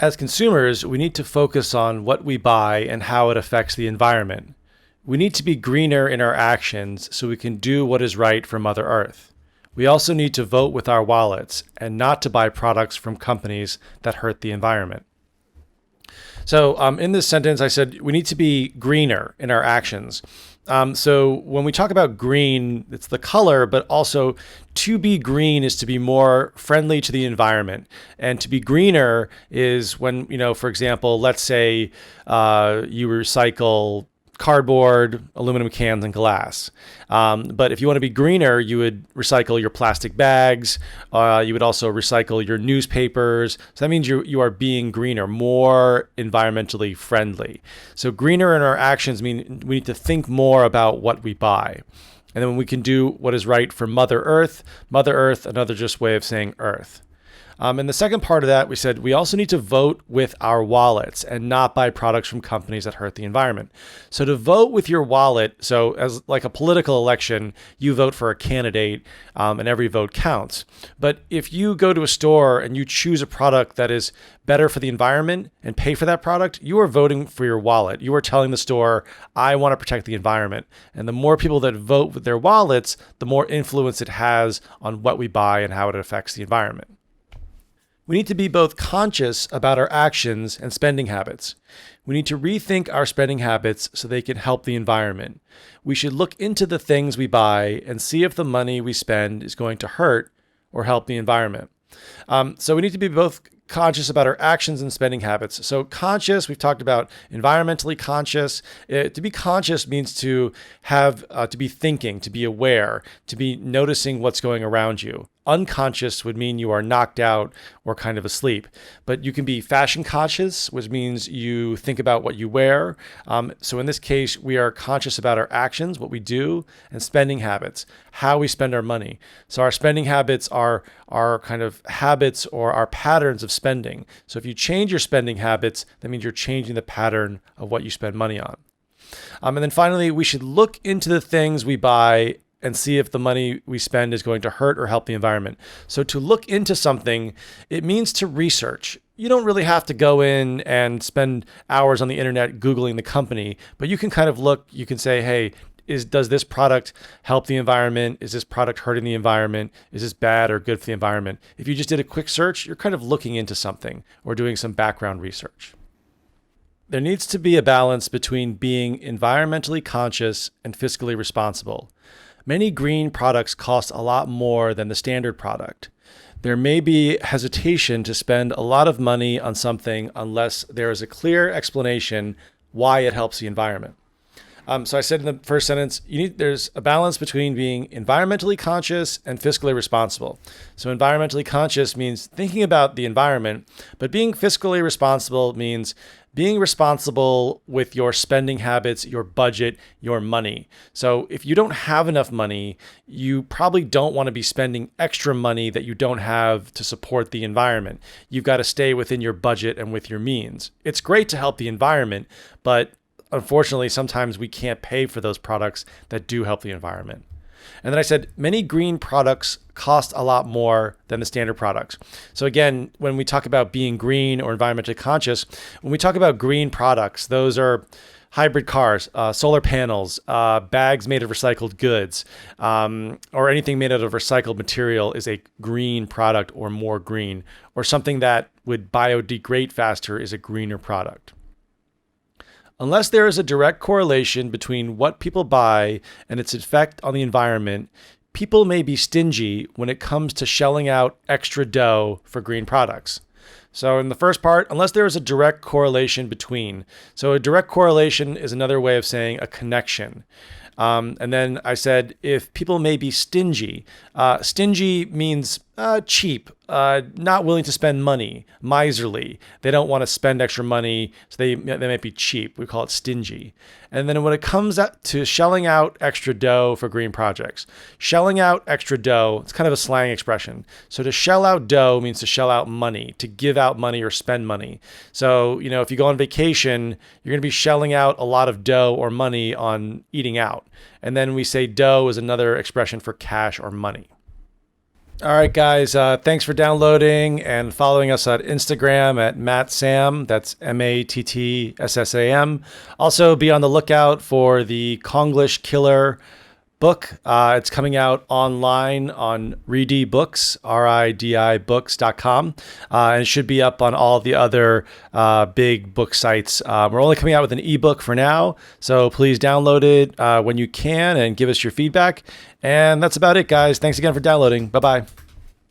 As consumers, we need to focus on what we buy and how it affects the environment. We need to be greener in our actions so we can do what is right for Mother Earth. We also need to vote with our wallets and not to buy products from companies that hurt the environment. So in this sentence, I said we need to be greener in our actions. So when we talk about green, it's the color, but also to be green is to be more friendly to the environment. And to be greener is when, for example, let's say you recycle cardboard, aluminum cans, and glass. But if you want to be greener, you would recycle your plastic bags. You would also recycle your newspapers. So that means you are being greener, more environmentally friendly. So greener in our actions mean we need to think more about what we buy. And then we can do what is right for Mother Earth, another just way of saying Earth. And the second part of that, we said we also need to vote with our wallets and not buy products from companies that hurt the environment. So to vote with your wallet, so as like a political election, you vote for a candidate and every vote counts. But if you go to a store and you choose a product that is better for the environment and pay for that product, you are voting for your wallet. You are telling the store, I want to protect the environment. And the more people that vote with their wallets, the more influence it has on what we buy and how it affects the environment. We need to be both conscious about our actions and spending habits. We need to rethink our spending habits so they can help the environment. We should look into the things we buy and see if the money we spend is going to hurt or help the environment. So we need to be both conscious about our actions and spending habits. So conscious, we've talked about environmentally conscious. To be conscious means to have, to be thinking, to be aware, to be noticing what's going around you. Unconscious would mean you are knocked out or kind of asleep. But you can be fashion conscious, which means you think about what you wear. So in this case, we are conscious about our actions, what we do, and spending habits, how we spend our money. So our spending habits are our kind of habits or our patterns of spending. So if you change your spending habits, that means you're changing the pattern of what you spend money on. And then finally, we should look into the things we buy and see if the money we spend is going to hurt or help the environment. So to look into something, it means to research. You don't really have to go in and spend hours on the internet Googling the company, but you can kind of look, you can say, hey, does this product help the environment? Is this product hurting the environment? Is this bad or good for the environment? If you just did a quick search, you're kind of looking into something or doing some background research. There needs to be a balance between being environmentally conscious and fiscally responsible. Many green products cost a lot more than the standard product. There may be hesitation to spend a lot of money on something unless there is a clear explanation why it helps the environment. So I said in the first sentence, there's a balance between being environmentally conscious and fiscally responsible. So environmentally conscious means thinking about the environment, but being fiscally responsible means being responsible with your spending habits, your budget, your money. So if you don't have enough money, you probably don't want to be spending extra money that you don't have to support the environment. You've got to stay within your budget and with your means. It's great to help the environment, but unfortunately, sometimes we can't pay for those products that do help the environment. And then I said, many green products cost a lot more than the standard products. So again, when we talk about being green or environmentally conscious, when we talk about green products, those are hybrid cars, solar panels, bags made of recycled goods, or anything made out of recycled material is a green product or more green, or something that would biodegrade faster is a greener product. Unless there is a direct correlation between what people buy and its effect on the environment, people may be stingy when it comes to shelling out extra dough for green products. So in the first part, unless there is a direct correlation between. So a direct correlation is another way of saying a connection. And then I said, if people may be stingy, stingy means cheap, not willing to spend money, miserly. They don't want to spend extra money, so they might be cheap. We call it stingy. And then when it comes to shelling out extra dough for green projects, shelling out extra dough, it's kind of a slang expression. So to shell out dough means to shell out money, to give out money or spend money. So, if you go on vacation, you're going to be shelling out a lot of dough or money on eating out. And then we say dough is another expression for cash or money. All right, guys. Thanks for downloading and following us on Instagram at MattSam. That's MattSsam. Also, be on the lookout for the Konglish Killer book. It's coming out online on Ridi Books, RIDI Books.com. And it should be up on all the other big book sites. We're only coming out with an ebook for now, so please download it when you can and give us your feedback. And that's about it, guys. Thanks again for downloading. Bye-bye.